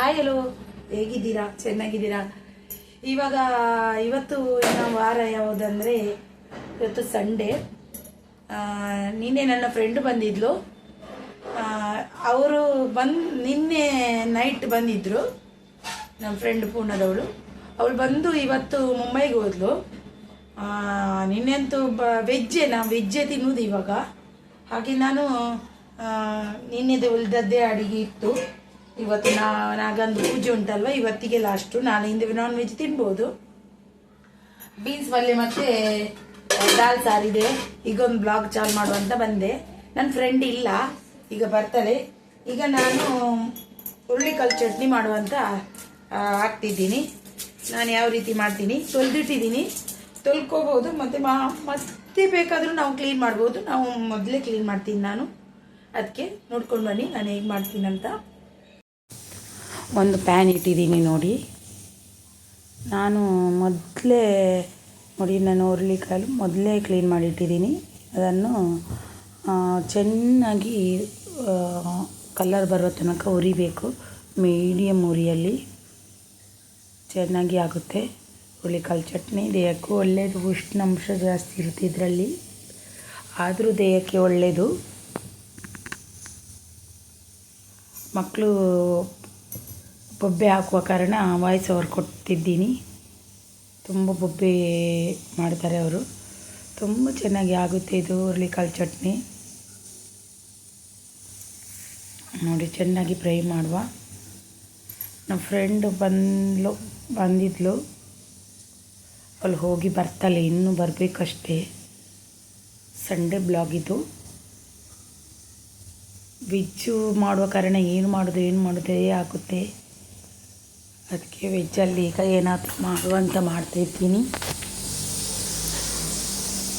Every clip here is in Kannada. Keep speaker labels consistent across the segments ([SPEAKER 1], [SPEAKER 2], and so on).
[SPEAKER 1] ಹಾಯ್ ಹಲೋ, ಹೇಗಿದ್ದೀರಾ? ಚೆನ್ನಾಗಿದ್ದೀರಾ? ಇವತ್ತು ಇನ್ನು ವಾರ ಯಾವುದಂದರೆ ಇವತ್ತು ಸಂಡೇ. ನಿನ್ನೆ ನನ್ನ ಫ್ರೆಂಡ್ ಬಂದಿದ್ಲು. ಅವರು ನಿನ್ನೆ ನೈಟ್ ಬಂದಿದ್ದರು. ನಮ್ಮ ಫ್ರೆಂಡ್ ಪೂರ್ಣದವಳು. ಅವಳು ಬಂದು ಇವತ್ತು ಮುಂಬೈಗೆ ಹೋದ್ಲು. ನಿನ್ನೆಂತೂ ನಾವು ವೆಜ್ಜೇ ತಿನ್ನೋದು ಇವಾಗ. ಹಾಗೆ ನಾನು ನಿನ್ನೆದು ಉಳಿದದ್ದೇ ಅಡಿಗೆ ಇತ್ತು. ಇವತ್ತು ನಾಗಂದು ಪೂಜೆ ಉಂಟಲ್ವ, ಇವತ್ತಿಗೆ ಲಾಸ್ಟು. ನಾಳೆಯಿಂದ ನಾನ್ ವೆಜ್ ತಿನ್ಬೋದು. ಬೀನ್ಸ್ ಪಲ್ಯ ಮತ್ತು ದಾಲ್ ಸಾರಿದೆ. ಈಗ ಒಂದು ಬ್ಲಾಗ್ ಚಾಲು ಮಾಡುವಂತ ಬಂದೆ. ನನ್ನ ಫ್ರೆಂಡ್ ಇಲ್ಲ, ಈಗ ಬರ್ತಾಳೆ. ಈಗ ನಾನು ಹುರುಳಿಕಾಳು ಚಟ್ನಿ ಮಾಡುವಂತ ಹಾಕ್ತಿದ್ದೀನಿ. ನಾನು ಯಾವ ರೀತಿ ಮಾಡ್ತೀನಿ ತೊಳೆದಿಟ್ಟಿದ್ದೀನಿ. ತೊಳ್ಕೊಬೋದು, ಮತ್ತೆ ಬೇಕಾದರೂ ನಾವು ಕ್ಲೀನ್ ಮಾಡ್ಬೋದು. ನಾವು ಮೊದಲೇ ಕ್ಲೀನ್ ಮಾಡ್ತೀನಿ ನಾನು. ಅದಕ್ಕೆ ನೋಡ್ಕೊಂಡು ಬನ್ನಿ ನಾನು ಹೇಗೆ ಮಾಡ್ತೀನಂತ. ಒಂದು ಪ್ಯಾನ್ ಇಟ್ಟಿದ್ದೀನಿ ನೋಡಿ. ನಾನು ಹುರುಳಿಕಾಳು ಮೊದಲೇ ಕ್ಲೀನ್ ಮಾಡಿಟ್ಟಿದ್ದೀನಿ. ಅದನ್ನು ಚೆನ್ನಾಗಿ ಕಲರ್ ಬರೋ ತನಕ ಹುರಿಬೇಕು. ಮೀಡಿಯಮ್ ಉರಿಯಲ್ಲಿ ಚೆನ್ನಾಗಿ ಆಗುತ್ತೆ. ಹುರುಳಿಕಾಳು ಚಟ್ನಿ ದೇಹಕ್ಕೂ ಒಳ್ಳೆಯದು. ಉಷ್ಣಾಂಶ ಜಾಸ್ತಿ ಇರುತ್ತೆ ಇದರಲ್ಲಿ, ಆದರೂ ದೇಹಕ್ಕೆ ಒಳ್ಳೆಯದು. ಮಕ್ಕಳು ಬೊಬ್ಬೆ ಹಾಕುವ ಕಾರಣ ವಾಯ್ಸ್ ಓವರ್ ಕೊಡ್ತಿದ್ದೀನಿ. ತುಂಬ ಬೊಬ್ಬೆ ಮಾಡ್ತಾರೆ ಅವರು. ತುಂಬ ಚೆನ್ನಾಗಿ ಆಗುತ್ತೆ ಇದು ಹುರುಳಿಕಾಳು ಚಟ್ನಿ. ನೋಡಿ, ಚೆನ್ನಾಗಿ ಫ್ರೈ ಮಾಡುವ. ನಮ್ಮ ಫ್ರೆಂಡ್ ಬಂದಿದ್ಲು. ಅವಳು ಹೋಗಿ ಬರ್ತಾಳೆ, ಇನ್ನೂ ಬರಬೇಕಷ್ಟೇ. ಸಂಡೇ ಬ್ಲಾಗ್ ಇದು. ವೆಜ್ಜು ಮಾಡುವ ಕಾರಣ ಏನು ಮಾಡೋದೇ ಆಗುತ್ತೆ. ಅದಕ್ಕೆ ವೆಜ್ಜಲ್ಲಿ ಈಗ ಏನಾದರೂ ಮಾಡುವಂತ ಮಾಡ್ತಾಯಿದ್ದೀನಿ.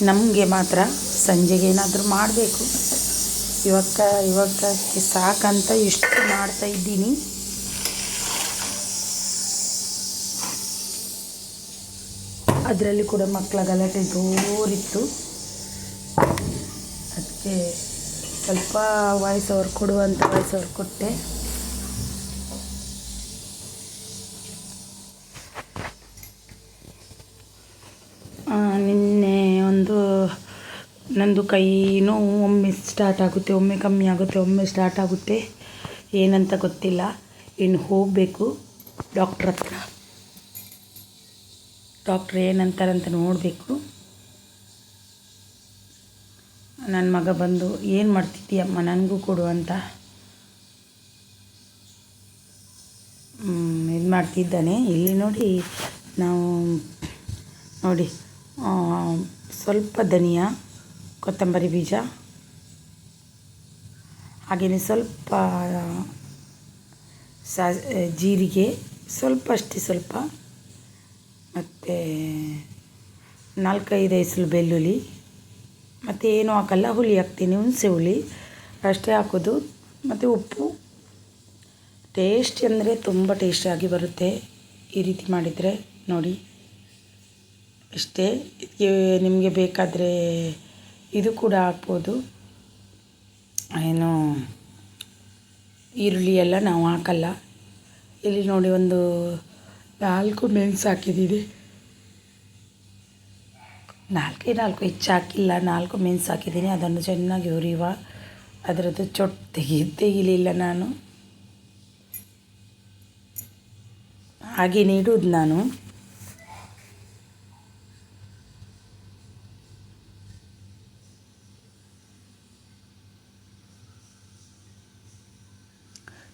[SPEAKER 1] ನಮಗೆ ಮಾತ್ರ ಸಂಜೆಗೆ ಏನಾದರೂ ಮಾಡಬೇಕು. ಇವತ್ತಕ್ಕೆ ಸಾಕಂತ ಇಷ್ಟು ಮಾಡ್ತಾಯಿದ್ದೀನಿ. ಅದರಲ್ಲಿ ಕೂಡ ಮಕ್ಕಳ ಗಲಾಟೆ ಜೋರಿತ್ತು. ಅದಕ್ಕೆ ಸ್ವಲ್ಪ ವಾಯ್ಸ್ ಓವರ್ ಕೊಟ್ಟೆ. ನಿನ್ನೆ ನಂದು ಕೈ ನೋವು ಒಮ್ಮೆ ಸ್ಟಾರ್ಟ್ ಆಗುತ್ತೆ, ಒಮ್ಮೆ ಕಮ್ಮಿ ಆಗುತ್ತೆ, ಒಮ್ಮೆ ಸ್ಟಾರ್ಟ್ ಆಗುತ್ತೆ. ಏನಂತ ಗೊತ್ತಿಲ್ಲ. ಇನ್ನು ಹೋಗಬೇಕು ಡಾಕ್ಟ್ರ್ ಹತ್ರ. ಡಾಕ್ಟ್ರ್ ಏನಂತಾರಂತ ನೋಡಬೇಕು. ನನ್ನ ಮಗ ಬಂದು ಏನು ಮಾಡ್ತಿದ್ದೀಯಮ್ಮ, ನನಗೂ ಕೊಡು ಅಂತ ಇದು ಮಾಡ್ತಿದ್ದಾನೆ. ಇಲ್ಲಿ ನೋಡಿ, ನೋಡಿ ಸ್ವಲ್ಪ ಧನಿಯಾ, ಕೊತ್ತಂಬರಿ ಬೀಜ, ಹಾಗೆಯೇ ಸ್ವಲ್ಪ ಜೀರಿಗೆ, ಸ್ವಲ್ಪ ಮತ್ತು 4-5 ಎಸಳು ಬೆಳ್ಳುಳ್ಳಿ, ಮತ್ತು ಏನೂ ಹಾಕಲ್ಲ, ಹುಳಿ ಹಾಕ್ತೀನಿ, ಹುಣಸೆ ಹುಳಿ ಅಷ್ಟೇ ಹಾಕೋದು, ಮತ್ತು ಉಪ್ಪು. ಟೇಸ್ಟಿ ಅಂದರೆ ತುಂಬ ಟೇಸ್ಟಿಯಾಗಿ ಬರುತ್ತೆ ಈ ರೀತಿ ಮಾಡಿದರೆ. ನೋಡಿ ಇಷ್ಟೇ. ಇದಕ್ಕೆ ನಿಮಗೆ ಬೇಕಾದರೆ ಇದು ಕೂಡ ಹಾಕ್ಬೋದು, ಏನು ಈರುಳ್ಳಿ ಎಲ್ಲ ನಾವು ಹಾಕಲ್ಲ. ಇಲ್ಲಿ ನೋಡಿ, ಒಂದು 4 ಮೆಣಸು ಹಾಕಿದ್ದೀನಿ. 4 ಹೆಚ್ಚು ಹಾಕಿಲ್ಲ, 4 ಮೆಣಸು ಹಾಕಿದ್ದೀನಿ. ಅದನ್ನು ಚೆನ್ನಾಗಿ ಹುರಿಯುವ. ಅದರದ್ದು ತೆಗಿಲಿಲ್ಲ ನಾನು, ಹಾಗೇನೆ ಇಡುವುದು ನಾನು.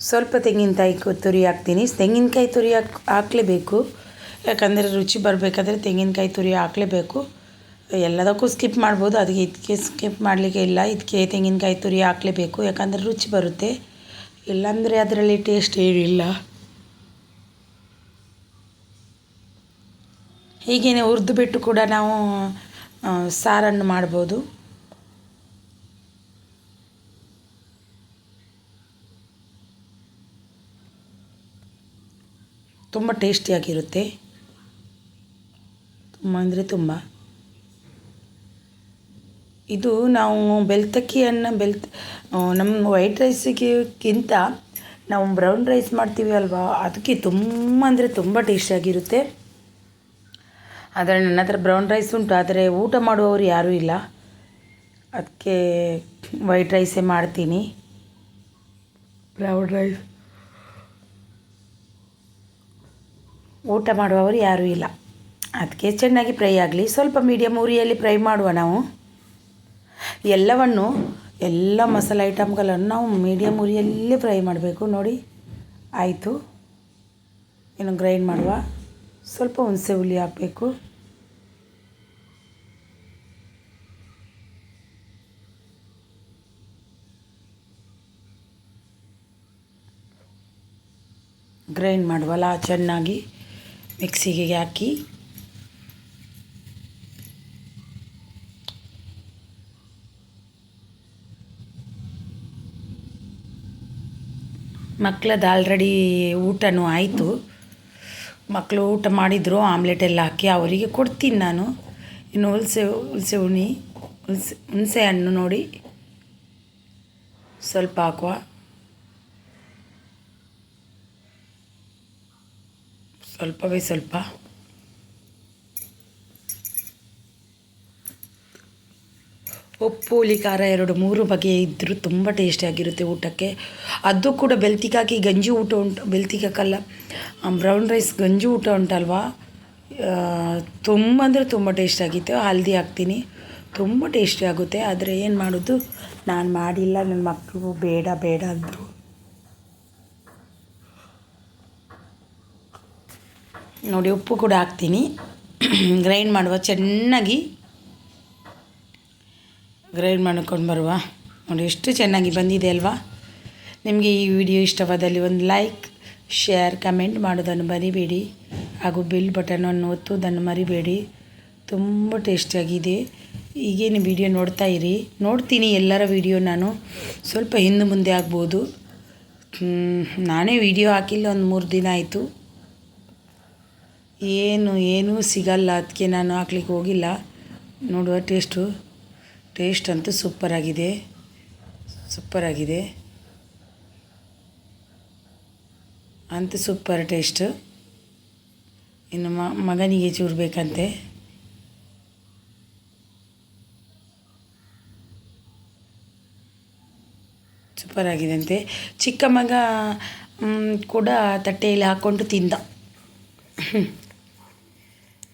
[SPEAKER 1] ಸ್ವಲ್ಪ ತೆಂಗಿನಕಾಯಿ ತುರಿ ಹಾಕ್ತೀನಿ. ತೆಂಗಿನಕಾಯಿ ತುರಿ ಹಾಕಲೇಬೇಕು, ಯಾಕಂದರೆ ರುಚಿ ಬರಬೇಕಾದ್ರೆ ತೆಂಗಿನಕಾಯಿ ತುರಿ ಹಾಕಲೇಬೇಕು. ಎಲ್ಲದಕ್ಕೂ ಸ್ಕಿಪ್ ಮಾಡ್ಬೋದು, ಇದಕ್ಕೆ ಸ್ಕಿಪ್ ಮಾಡಲಿಕ್ಕೆ ಇಲ್ಲ. ಇದಕ್ಕೆ ತೆಂಗಿನಕಾಯಿ ತುರಿ ಹಾಕಲೇಬೇಕು, ಯಾಕಂದರೆ ರುಚಿ ಬರುತ್ತೆ. ಇಲ್ಲಾಂದರೆ ಅದರಲ್ಲಿ ಟೇಸ್ಟ್ ಏನಿಲ್ಲ. ಹೀಗೇ ಹುರಿದು ಬಿಟ್ಟು ಕೂಡ ನಾವು ಸಾರನ್ನು ಮಾಡ್ಬೋದು. ತುಂಬ ಟೇಸ್ಟಿಯಾಗಿರುತ್ತೆ, ತುಂಬ ಅಂದರೆ ತುಂಬ. ಇದು ನಾವು ನಮ್ಮ ವೈಟ್ ರೈಸಿಗಿಂತ ನಾವು ಬ್ರೌನ್ ರೈಸ್ ಮಾಡ್ತೀವಿ ಅಲ್ವಾ, ಅದಕ್ಕೆ ತುಂಬ ಅಂದರೆ ತುಂಬ ಟೇಸ್ಟಿಯಾಗಿರುತ್ತೆ. ಆದರೆ ನನ್ನ ಹತ್ರ ಬ್ರೌನ್ ರೈಸ್ ಉಂಟು, ಆದರೆ ಊಟ ಮಾಡುವವರು ಯಾರೂ ಇಲ್ಲ. ಅದಕ್ಕೆ ವೈಟ್ ರೈಸೇ ಮಾಡ್ತೀನಿ. ಬ್ರೌನ್ ರೈಸ್ ಊಟ ಮಾಡುವವರು ಯಾರೂ ಇಲ್ಲ, ಅದಕ್ಕೆ ಚೆನ್ನಾಗಿ ಫ್ರೈ ಆಗಲಿ. ಸ್ವಲ್ಪ ಮೀಡಿಯಮ್ ಉರಿಯಲ್ಲಿ ಫ್ರೈ ಮಾಡುವ ನಾವು. ಎಲ್ಲ ಮಸಾಲೆ ಐಟಮ್ಗಳನ್ನು ನಾವು ಮೀಡಿಯಮ್ ಉರಿಯಲ್ಲೇ ಫ್ರೈ ಮಾಡಬೇಕು. ನೋಡಿ ಆಯಿತು. ಇನ್ನು ಗ್ರೈಂಡ್ ಮಾಡುವ. ಸ್ವಲ್ಪ ಹುಣಸೆ ಹುಳಿ ಹಾಕಬೇಕು. ಗ್ರೈಂಡ್ ಮಾಡುವಲ್ಲ ಚೆನ್ನಾಗಿ ಮಿಕ್ಸಿಗೆ ಹಾಕಿ ಮಕ್ಕಳದ್ದು ಆಲ್ರೆಡಿ ಊಟನೂ ಆಯಿತು. ಮಕ್ಕಳು ಊಟ ಮಾಡಿದರು, ಆಮ್ಲೆಟ್ ಎಲ್ಲ ಹಾಕಿ ಅವರಿಗೆ ಕೊಡ್ತೀನಿ ನಾನು. ಇನ್ನು ಹುಣಸೆ ಹಣ್ಣು ನೋಡಿ ಸ್ವಲ್ಪ ಹಾಕುವ. ಸ್ವಲ್ಪವೇ ಸ್ವಲ್ಪ. ಉಪ್ಪು ಹುಳಿ ಖಾರ 2-3 ಬಗೆ ಇದ್ದರೂ ತುಂಬ ಟೇಸ್ಟಿಯಾಗಿರುತ್ತೆ ಊಟಕ್ಕೆ. ಅದು ಕೂಡ ಬೆಳ್ತಿಕಾಕಿ ಗಂಜಿ ಊಟ ಉಂಟು, ಬೆಳ್ತಿಕಾಕಲ್ಲ, ಬ್ರೌನ್ ರೈಸ್ ಗಂಜಿ ಊಟ ಉಂಟಲ್ವಾ, ತುಂಬ ಅಂದರೆ ತುಂಬ ಟೇಸ್ಟಿಯಾಗಿತ್ತು. ಹಲ್ದಿ ಹಾಕ್ತೀನಿ, ತುಂಬ ಟೇಸ್ಟಿ ಆಗುತ್ತೆ. ಆದರೆ ಏನು ಮಾಡೋದು, ನಾನು ಮಾಡಿಲ್ಲ, ನನ್ನ ಮಕ್ಕಳು ಬೇಡ ಬೇಡ ಅಂದರು. ನೋಡಿ ಉಪ್ಪು ಕೂಡ ಹಾಕ್ತೀನಿ. ಗ್ರೈಂಡ್ ಮಾಡುವ, ಚೆನ್ನಾಗಿ ಗ್ರೈಂಡ್ ಮಾಡ್ಕೊಂಡು ಬರುವ. ನೋಡಿ ಎಷ್ಟು ಚೆನ್ನಾಗಿ ಬಂದಿದೆ ಅಲ್ವಾ. ನಿಮಗೆ ಈ ವಿಡಿಯೋ ಇಷ್ಟವಾದಲ್ಲಿ ಒಂದು ಲೈಕ್, ಶೇರ್, ಕಮೆಂಟ್ ಮಾಡೋದನ್ನು ಮರಿಬೇಡಿ. ಹಾಗೂ ಬೆಲ್ ಬಟನನ್ನು ಒತ್ತುವುದನ್ನು ಮರಿಬೇಡಿ. ತುಂಬ ಟೇಸ್ಟಿಯಾಗಿದೆ. ಈಗೇನು ವಿಡಿಯೋ ನೋಡ್ತೀನಿ ಎಲ್ಲರ ವಿಡಿಯೋ. ನಾನು ಸ್ವಲ್ಪ ಹಿಂದೆ ಮುಂದೆ ಆಗ್ಬೋದು. ನಾನೇ ವಿಡಿಯೋ ಹಾಕಿಲ್ಲ, ಒಂದು 3 ದಿನ ಆಯಿತು. ಏನೂ ಸಿಗಲ್ಲ, ಅದಕ್ಕೆ ನಾನು ಹಾಕ್ಲಿಕ್ಕೆ ಹೋಗಿಲ್ಲ. ನೋಡುವ ಟೇಸ್ಟ್ ಅಂತೂ ಸೂಪರಾಗಿದೆ. ಅಂತೂ ಸೂಪರ್ ಟೇಸ್ಟು. ಇನ್ನು ಮಗನಿಗೆ ಚೂರು ಬೇಕಂತೆ. ಸೂಪರಾಗಿದೆ ಅಂತೆ. ಚಿಕ್ಕ ಮಗ ಕೂಡ ತಟ್ಟೆಯಲ್ಲಿ ಹಾಕ್ಕೊಂಡು ತಿಂದ.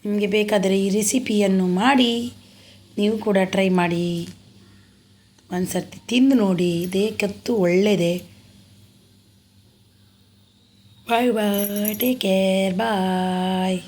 [SPEAKER 1] ನಿಮಗೆ ಬೇಕಾದರೆ ಈ ರೆಸಿಪಿಯನ್ನು ಮಾಡಿ ನೀವು ಕೂಡ ಟ್ರೈ ಮಾಡಿ. ಒಂದು ಸರ್ತಿ ತಿಂದು ನೋಡಿ, ದೇಹಕ್ಕಂತೂ ಒಳ್ಳೆಯದೇ. ಬಾಯ್ ಟೇಕ್ ಕೇರ್, ಬಾಯ್.